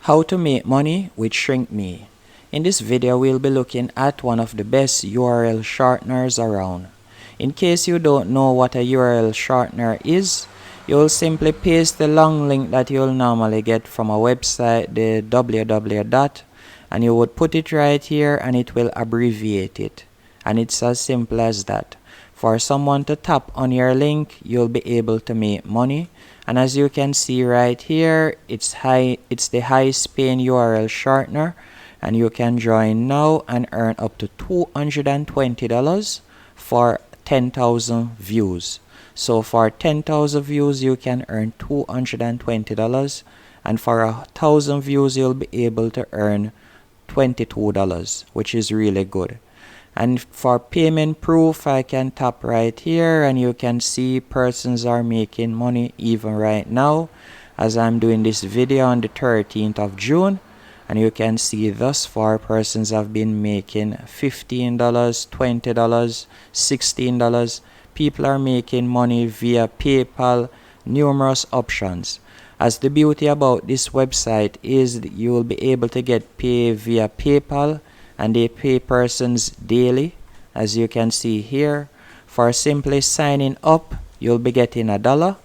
How to make money with Shrinkme. In this video, we'll be looking at one of the best URL shorteners around. In case you don't know what a URL shortener is, you'll simply paste the long link that you'll normally get from a website, the www. And you would put it right here and it will abbreviate it. And it's as simple as that. For someone to tap on your link, you'll be able to make money. And as you can see right here, it's the highest paying URL shortener, and you can join now and earn up to $220 for 10,000 views. So for 10,000 views, you can earn $220, and for 1,000 views, you'll be able to earn $22, which is really good. And for payment proof, I can tap right here and you can see persons are making money even right now as I'm doing this video on the 13th of June. And you can see thus far persons have been making $15, $20, $16. People are making money via PayPal, numerous options. As the beauty about this website is that you will be able to get paid via PayPal, and they pay persons daily. As you can see here, for simply signing up, you'll be getting $1,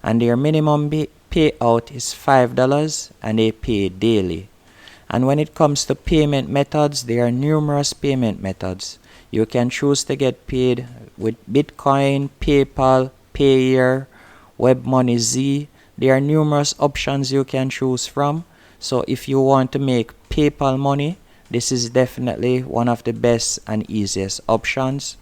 and their minimum payout is $5, and they pay daily. And when it comes to payment methods, there are numerous payment methods. You can choose to get paid with Bitcoin, PayPal, Payeer, WebMoney Z. There are numerous options you can choose from. So if you want to make PayPal money, this is definitely one of the best and easiest options.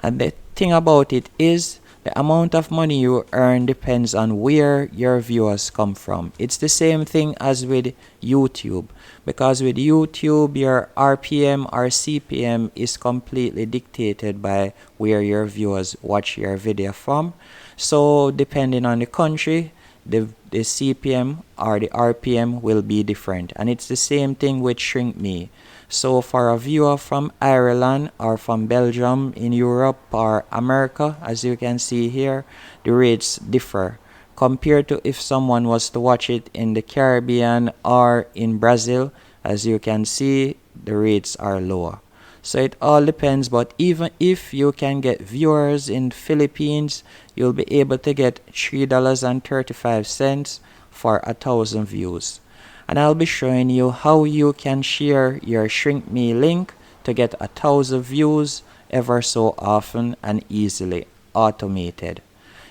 And the thing about it is, the amount of money you earn depends on where your viewers come from. It's the same thing as with YouTube, because with YouTube, your RPM or CPM is completely dictated by where your viewers watch your video from. So depending on the country, the CPM or the RPM will be different. And it's the same thing with Shrinkme. So for a viewer from Ireland or from Belgium in Europe or America, as you can see here, the rates differ compared to if someone was to watch it in the Caribbean or in Brazil. As you can see, the rates are lower. So it all depends, but even if you can get viewers in Philippines, you'll be able to get $3.35 for 1,000 views. And I'll be showing you how you can share your Shrinkme link to get 1,000 views ever so often and easily automated.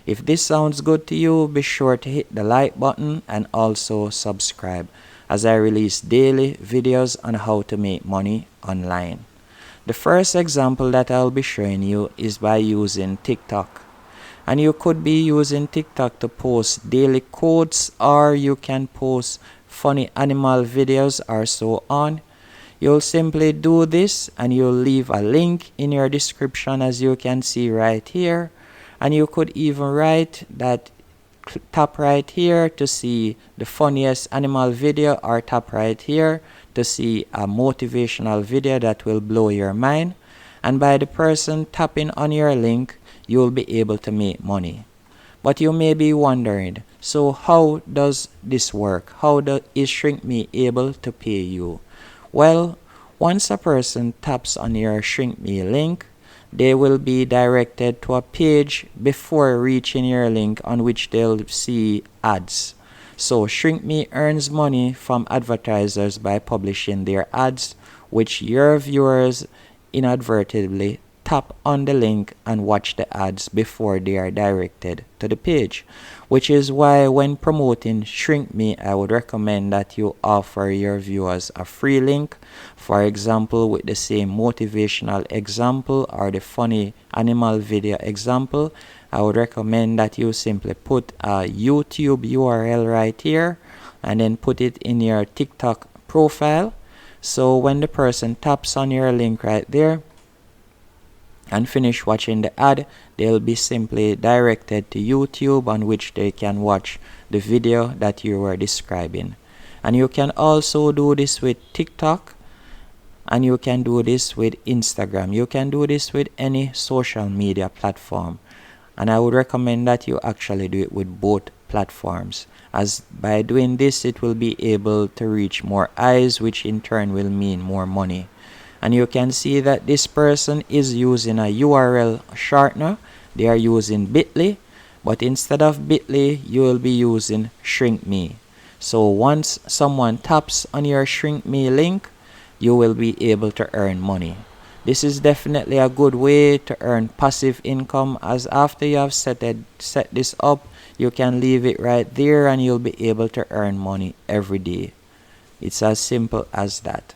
If this sounds good to you, be sure to hit the like button and also subscribe, as I release daily videos on how to make money online. The first example that I'll be showing you is by using TikTok. And you could be using TikTok to post daily quotes, or you can post funny animal videos or so on. You'll simply do this and you'll leave a link in your description, as you can see right here. And you could even write that, tap right here to see the funniest animal video, or tap right here to see a motivational video that will blow your mind. And by the person tapping on your link, you'll be able to make money. But you may be wondering, so how does this work? Is Shrinkme able to pay you? Well, once a person taps on your Shrinkme link, they will be directed to a page before reaching your link on which they'll see ads. So Shrinkme earns money from advertisers by publishing their ads, which your viewers inadvertently tap on the link and watch the ads before they are directed to the page. Which is why when promoting Shrinkme, I would recommend that you offer your viewers a free link. For example, with the same motivational example or the funny animal video example, I would recommend that you simply put a YouTube URL right here and then put it in your TikTok profile. So when the person taps on your link right there and finish watching the ad, they'll be simply directed to YouTube, on which they can watch the video that you were describing. And you can also do this with TikTok, and you can do this with Instagram. You can do this with any social media platform. And I would recommend that you actually do it with both platforms, as by doing this it will be able to reach more eyes, which in turn will mean more money. And you can see that this person is using a URL shortener. They are using Bitly, but instead of Bitly you will be using Shrinkme. So once someone taps on your Shrinkme link, you will be able to earn money. This is definitely a good way to earn passive income, as after you have set this up, you can leave it right there and you'll be able to earn money every day. It's as simple as that.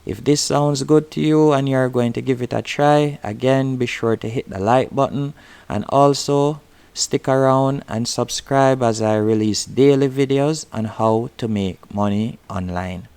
If this sounds good to you and you're going to give it a try, again, be sure to hit the like button and also stick around and subscribe as I release daily videos on how to make money online.